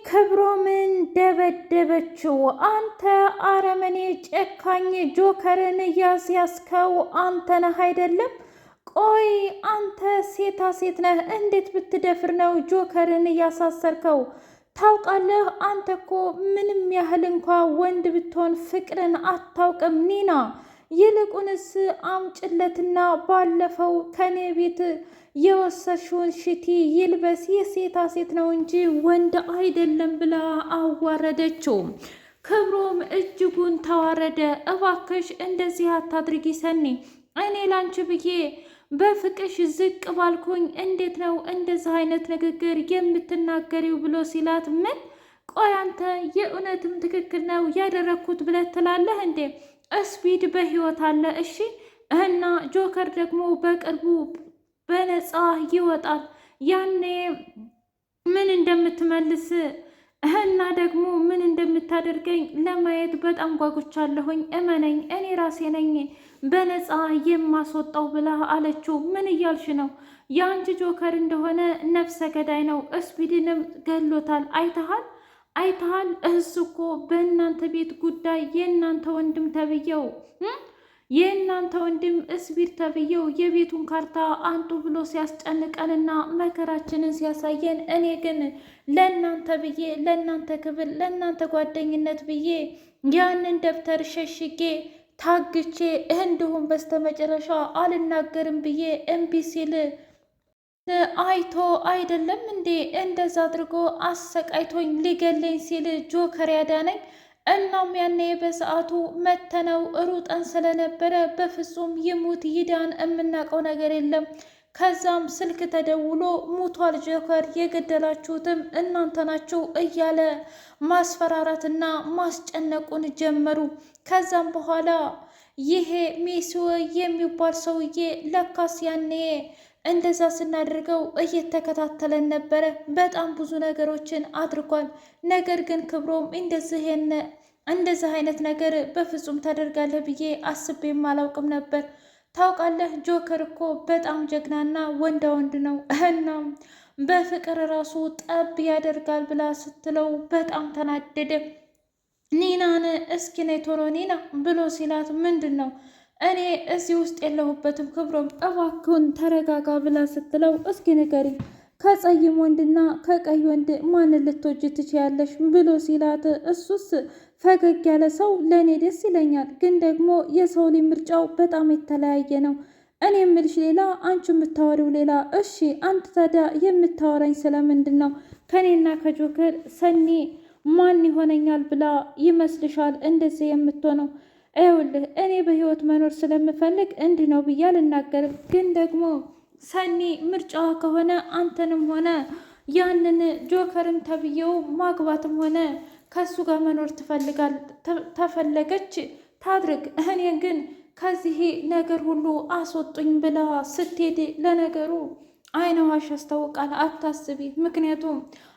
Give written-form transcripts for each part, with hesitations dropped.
ክብሮምን ደበደበችው። አንተ አረመኔ ጨካኝ ጆከርን ያስያዝከው አንተ ነህ አይደለም? ቆይ አንተ ሴታ ሴት ነህ፣ እንዴት ብትደፍር ነው ጆከርን እያሳሰርከው? ታውቃለህ አንተ እኮ ምንም ያህል እንኳ ወንድ ብትሆን ፍቅርን አታውቅም ኒና። ይልቁንስ አምጭለትና ባለፈው ከኔ ቤት የወሰድሽውን ሽቲ ይልበስ፣ የሴታ ሴት ነው እንጂ ወንድ አይደለም ብላ አዋረደችው። ክብሮም እጅጉን ተዋረደ። እባክሽ እንደዚህ አታድርጊ ሰኒ፣ እኔ ላንቺ ብዬ በፍቅሽ ዝቅ ባልኩኝ እንዴት ነው እንደዚህ አይነት ንግግር የምትናገሪው ብሎ ሲላት፣ ምን ቆይ አንተ የእውነትም ትክክል ነው ያደረግኩት ብለህ ትላለህ እንዴ? ስፒድ በህይወት አለ እሺ፣ እና ጆከር ደግሞ በቅርቡ በነፃ ይወጣል። ያኔ ምን እንደምትመልስ እና ደግሞ ምን እንደምታደርገኝ ለማየት በጣም ጓጉቻለሁኝ። እመነኝ፣ እኔ ራሴ ነኝ በነፃ የማስወጣው ብላ አለችው። ምን እያልሽ ነው? የአንቺ ጆከር እንደሆነ ነፍሰ ገዳይ ነው። ስፒድንም ገሎታል። አይተሃል? እሱ እኮ በእናንተ ቤት ጉዳይ የእናንተ ወንድም ተብዬው የእናንተ ወንድም እስቢር ተብዬው የቤቱን ካርታ አንጡ ብሎ ሲያስጨንቀንና መከራችንን ሲያሳየን፣ እኔ ግን ለእናንተ ብዬ ለእናንተ ክብር ለእናንተ ጓደኝነት ብዬ ያንን ደብተር ሸሽጌ ታግቼ እንዲሁም በስተመጨረሻ አልናገርም ብዬ እምቢ ሲል አይቶ አይደለም እንዴ እንደዛ አድርጎ አሰቃይቶኝ ሊገለኝ ሲል ጆከር ያዳነኝ። እናም ያኔ በሰዓቱ መተነው ሩጠን ስለነበረ በፍጹም ይሙት ይዳን የምናውቀው ነገር የለም። ከዛም ስልክ ተደውሎ ሙቷል ጆከር፣ የገደላችሁትም እናንተ ናችሁ እያለ ማስፈራራትና ማስጨነቁን ጀመሩ። ከዛም በኋላ ይሄ ሚስዮ የሚባል ሰውዬ ለካስ ያኔ እንደዛ ስናደርገው እየተከታተለን ነበረ። በጣም ብዙ ነገሮችን አድርጓል። ነገር ግን ክብሮም እንደዚህ አይነት ነገር በፍጹም ታደርጋለህ ብዬ አስቤም አላውቅም ነበር። ታውቃለህ ጆከር እኮ በጣም ጀግናና ወንዳ ወንድ ነው። እናም በፍቅር ራሱ ጠብ ያደርጋል ብላ ስትለው በጣም ተናደደ። ኒናን እስኪ ነይ ቶሎ ኒና ብሎ ሲላት ምንድን ነው እኔ እዚህ ውስጥ የለሁበትም ክብሮም እባክህን ተረጋጋ ብላ ስትለው እስኪ ንገሪ ከጸይም ወንድና ከቀይ ወንድ ማንን ልትወጂ ትችያለሽ ብሎ ሲላት፣ እሱስ ፈገግ ያለ ሰው ለእኔ ደስ ይለኛል፣ ግን ደግሞ የሰው ልጅ ምርጫው በጣም የተለያየ ነው። እኔ የምልሽ ሌላ፣ አንቺ የምታወሪው ሌላ። እሺ አንተ ታዲያ የምታወራኝ ስለምንድን ነው? ከኔና ከጆከር ሰኒ ማን ይሆነኛል ብላ ይመስልሻል እንደዚህ የምትሆነው? ይኸውልህ እኔ በህይወት መኖር ስለምፈልግ እንዲህ ነው ብዬ አልናገርም፣ ግን ደግሞ ሰኒ ምርጫዋ ከሆነ አንተንም ሆነ ያንን ጆከርን ተብዬው ማግባትም ሆነ ከሱ ጋር መኖር ተፈለገች ታድርግ። እኔ ግን ከዚህ ነገር ሁሉ አስወጡኝ ብላ ስትሄድ ለነገሩ አይነዋሽ ያስታውቃል፣ አታስቢ። ምክንያቱም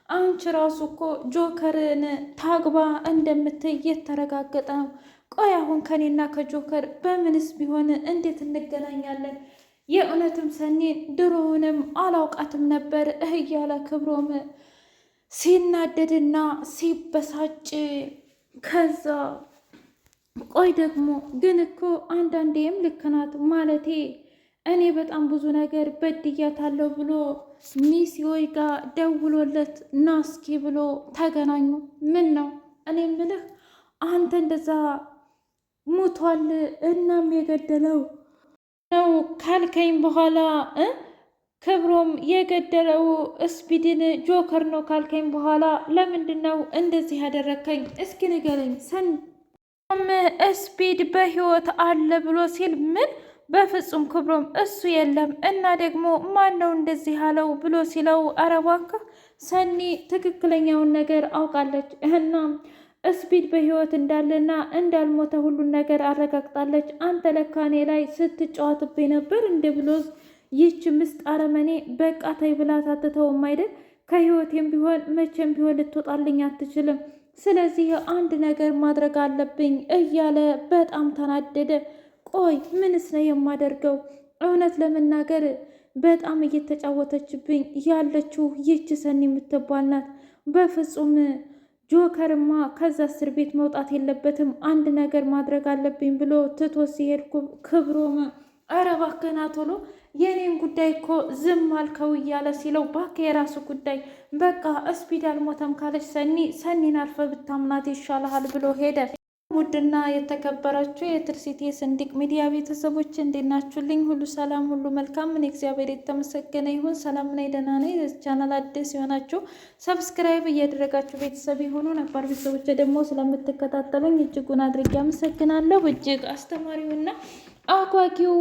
አንቺ ራሱ እኮ ጆከርን ታግባ እንደምትይ የተረጋገጠ ነው። ቆይ አሁን ከኔና ከጆከር በምንስ ቢሆን እንዴት እንገናኛለን? የእውነትም ሰኒን ድሮውንም አላውቃትም ነበር እያለ ክብሮም ሲናደድና ሲበሳጭ፣ ከዛ ቆይ ደግሞ ግን እኮ አንዳንዴም ልክ ናት ማለቴ እኔ በጣም ብዙ ነገር በድያታለሁ ብሎ ሚስዮይ ጋር ደውሎለት ናስኪ ብሎ ተገናኙ። ምን ነው እኔ ምልህ አንተ እንደዛ ሙቷል እናም የገደለው ነው ካልከኝ በኋላ ክብሮም የገደለው ስፒድን ጆከር ነው ካልከኝ በኋላ ለምንድን ነው እንደዚህ ያደረከኝ? እስኪ ንገረኝ። ሰንም ስፒድ በህይወት አለ ብሎ ሲል ምን? በፍጹም ክብሮም እሱ የለም። እና ደግሞ ማን ነው እንደዚህ አለው ብሎ ሲለው፣ ኧረ እባክህ ሰኒ ትክክለኛውን ነገር አውቃለች እና ስፒድ በህይወት እንዳለና እንዳልሞተ ሁሉን ነገር አረጋግጣለች። አንተ ለካ እኔ ላይ ስትጫወትብኝ ነበር እንደ ብሎዝ ይህች ምስጥ አረመኔ በቃ ተይ ብላት አትተውም አይደል? ከህይወቴም ቢሆን መቼም ቢሆን ልትወጣልኝ አትችልም። ስለዚህ አንድ ነገር ማድረግ አለብኝ እያለ በጣም ተናደደ። ቆይ ምንስ ነው የማደርገው? እውነት ለመናገር በጣም እየተጫወተችብኝ ያለችው ይህች ሰኒ የምትባል ናት። በፍጹም ጆከርማ ከዛ እስር ቤት መውጣት የለበትም፣ አንድ ነገር ማድረግ አለብኝ ብሎ ትቶ ሲሄድ ክብሮም ኧረ እባክህ ና ቶሎ የኔን ጉዳይ እኮ ዝም አልከው እያለ ሲለው እባክህ የራሱ ጉዳይ በቃ እስፒድ አልሞተም ካለች ሰኒን አልፈ ብታምናት ይሻልሃል ብሎ ሄደ። ውድና የተከበራችሁ የትርሲት የሰንዲቅ ሚዲያ ቤተሰቦች እንዴት ናችሁልኝ? ሁሉ ሰላም፣ ሁሉ መልካም። ምን እግዚአብሔር የተመሰገነ ይሁን። ሰላም ነኝ፣ ደህና ነኝ። ለዚህ ቻናል አዲስ የሆናችሁ ሰብስክራይብ እያደረጋችሁ ቤተሰብ የሆኑ ነባር ቤተሰቦች ደግሞ ስለምትከታተሉኝ እጅጉን አድርጌ አመሰግናለሁ። እጅግ አስተማሪውና አጓጊው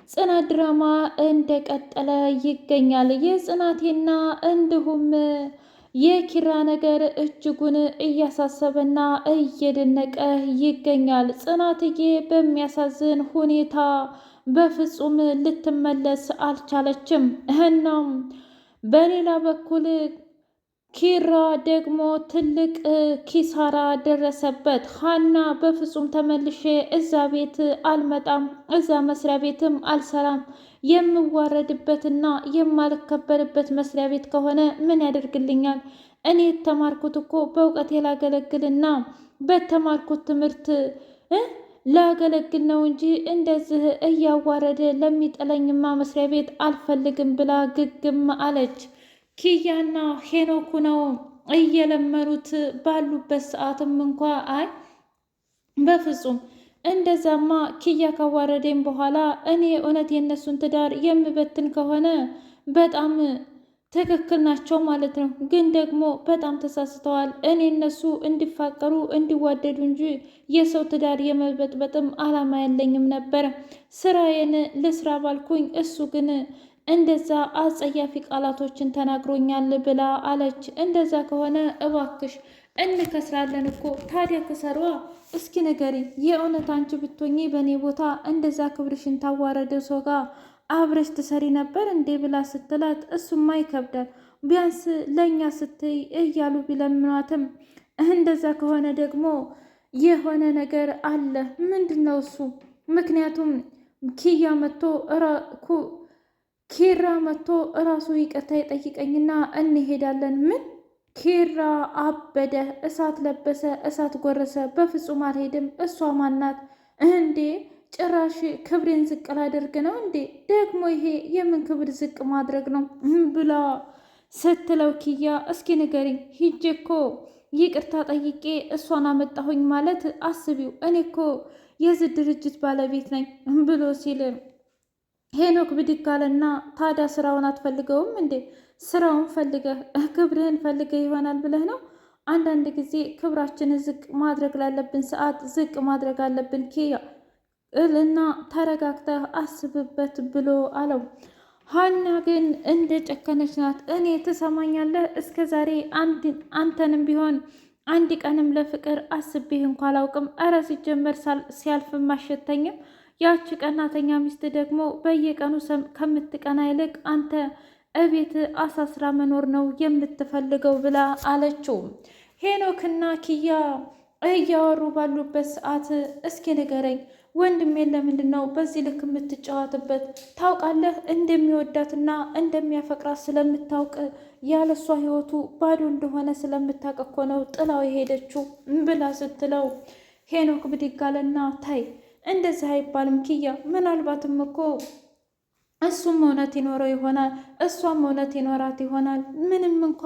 ጽናት ድራማ እንደቀጠለ ይገኛል። የጽናቴና እንዲሁም የኪራ ነገር እጅጉን እያሳሰበና እየደነቀ ይገኛል። ጽናትዬ በሚያሳዝን ሁኔታ በፍጹም ልትመለስ አልቻለችም። እናም በሌላ በኩል ኪራ ደግሞ ትልቅ ኪሳራ ደረሰበት። ሀና በፍጹም ተመልሼ እዛ ቤት አልመጣም፣ እዛ መስሪያ ቤትም አልሰራም፣ የምዋረድበትና የማልከበርበት መስሪያ ቤት ከሆነ ምን ያደርግልኛል? እኔ የተማርኩት እኮ በእውቀት ላገለግልና በተማርኩት ትምህርት ላገለግል ነው እንጂ እንደዚህ እያዋረደ ለሚጠለኝማ መስሪያ ቤት አልፈልግም ብላ ግግም አለች። ኪያና ሄኖኩ ነው እየለመኑት ባሉበት ሰዓትም እንኳ አይ በፍጹም እንደዛማ ኪያ ካዋረደኝ በኋላ እኔ እውነት የእነሱን ትዳር የምበትን ከሆነ በጣም ትክክል ናቸው ማለት ነው። ግን ደግሞ በጣም ተሳስተዋል። እኔ እነሱ እንዲፋቀሩ እንዲዋደዱ እንጂ የሰው ትዳር የመበጥበጥም አላማ የለኝም ነበር። ስራዬን ልስራ ባልኩኝ እሱ ግን እንደዛ አጸያፊ ቃላቶችን ተናግሮኛል ብላ አለች። እንደዛ ከሆነ እባክሽ እንከስራለን እኮ ታዲያ ክሰሯ። እስኪ ንገሪ፣ የእውነት አንቺ ብትሆኚ በእኔ ቦታ እንደዛ ክብርሽን ታዋረደ ሰው ጋር አብረሽ ትሰሪ ነበር እንዴ ብላ ስትላት፣ እሱማ ይከብዳል ቢያንስ ለእኛ ስትይ እያሉ ቢለምኗትም እንደዛ ከሆነ ደግሞ የሆነ ነገር አለ። ምንድን ነው እሱ? ምክንያቱም ኪራ መጥቶ እራሱ ይቅርታ ይጠይቀኝና እንሄዳለን። ምን? ኪራ አበደ፣ እሳት ለበሰ፣ እሳት ጎረሰ። በፍጹም አልሄድም። እሷ ማናት እንዴ? ጭራሽ ክብሬን ዝቅ ላደርግ ነው እንዴ? ደግሞ ይሄ የምን ክብር ዝቅ ማድረግ ነው ብላ ስትለው፣ ኪያ እስኪ ንገሪኝ፣ ሂጄ እኮ ይቅርታ ጠይቄ እሷን አመጣሁኝ ማለት አስቢው፣ እኔ እኮ የዚህ ድርጅት ባለቤት ነኝ ብሎ ሲል ሄኖክ ብድግ አለና ታዲያ ስራውን አትፈልገውም እንዴ? ስራውን ፈልገህ ክብርህን ፈልገህ ይሆናል ብለህ ነው? አንዳንድ ጊዜ ክብራችንን ዝቅ ማድረግ ላለብን ሰዓት ዝቅ ማድረግ አለብን ኪያ እና ተረጋግተህ አስብበት ብሎ አለው። ሀና ግን እንደ ጨከነች ናት። እኔ ትሰማኛለህ? እስከ ዛሬ አንተንም ቢሆን አንድ ቀንም ለፍቅር አስቤህ እንኳ አላውቅም። እረ ሲጀመር ሲያልፍም አሸተኝም። ያቺ ቀናተኛ ሚስት ደግሞ በየቀኑ ከምትቀና ይልቅ አንተ እቤት አሳስራ መኖር ነው የምትፈልገው ብላ አለችው። ሄኖክና ኪያ እያወሩ ባሉበት ሰዓት እስኪ ንገረኝ ወንድሜን ለምንድን ነው በዚህ ልክ የምትጫወትበት? ታውቃለህ እንደሚወዳትና እንደሚያፈቅራት ስለምታውቅ ያለሷ ህይወቱ ባዶ እንደሆነ ስለምታውቅ እኮ ነው ጥላው የሄደችው ብላ ስትለው ሄኖክ ብድግ አለና ታይ እንደዚህ አይባልም ኪያ፣ ምናልባትም እኮ እሱም እውነት ይኖረው ይሆናል፣ እሷም እውነት ይኖራት ይሆናል። ምንም እንኳ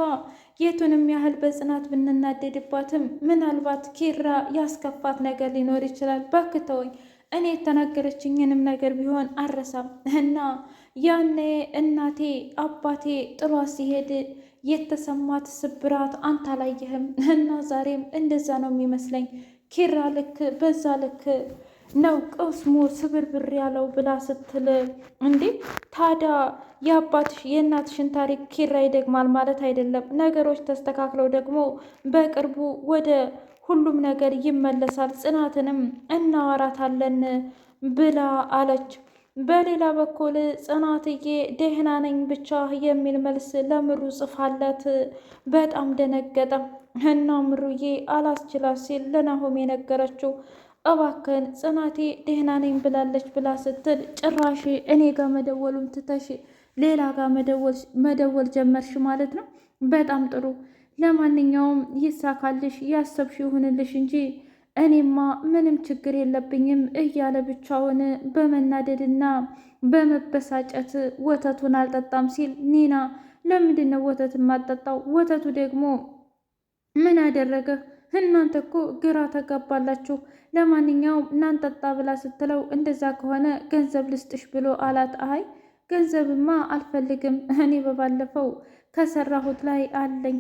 የቱንም ያህል በጽናት ብንናደድባትም ምናልባት ኪራ ያስከፋት ነገር ሊኖር ይችላል። እባክህ ተወኝ፣ እኔ የተናገረችኝንም ነገር ቢሆን አረሳም እና ያኔ እናቴ አባቴ ጥሏ ሲሄድ የተሰማት ስብራት አንተ አላየህም? እና ዛሬም እንደዛ ነው የሚመስለኝ። ኪራ ልክ በዛ ልክ ነው ቅስሙ ስብርብር ያለው ብላ ስትል፣ እንዴ ታዲያ የአባትሽ የእናትሽን ታሪክ ኪራ ይደግማል ማለት አይደለም። ነገሮች ተስተካክለው ደግሞ በቅርቡ ወደ ሁሉም ነገር ይመለሳል፣ ጽናትንም እናወራታለን ብላ አለች። በሌላ በኩል ጽናትዬ ደህና ነኝ ብቻ የሚል መልስ ለምሩ ጽፋለት በጣም ደነገጠ እና ምሩዬ አላስችላት ሲል ለናሆም የነገረችው እባክህን ጽናቴ ደህና ነኝ ብላለች ብላ ስትል ጭራሽ እኔ ጋር መደወሉም ትተሽ ሌላ ጋር መደወል ጀመርሽ ማለት ነው። በጣም ጥሩ ለማንኛውም ይሳካልሽ፣ ያሰብሽ ይሁንልሽ እንጂ እኔማ ምንም ችግር የለብኝም እያለ ብቻውን በመናደድና በመበሳጨት ወተቱን አልጠጣም ሲል ኒና ለምንድን ነው ወተት የማጠጣው? ወተቱ ደግሞ ምን አደረገህ? እናንተ እኮ ግራ ተጋባላችሁ። ለማንኛውም እናንጠጣ ብላ ስትለው እንደዛ ከሆነ ገንዘብ ልስጥሽ ብሎ አላት። አይ ገንዘብማ አልፈልግም፣ እኔ በባለፈው ከሰራሁት ላይ አለኝ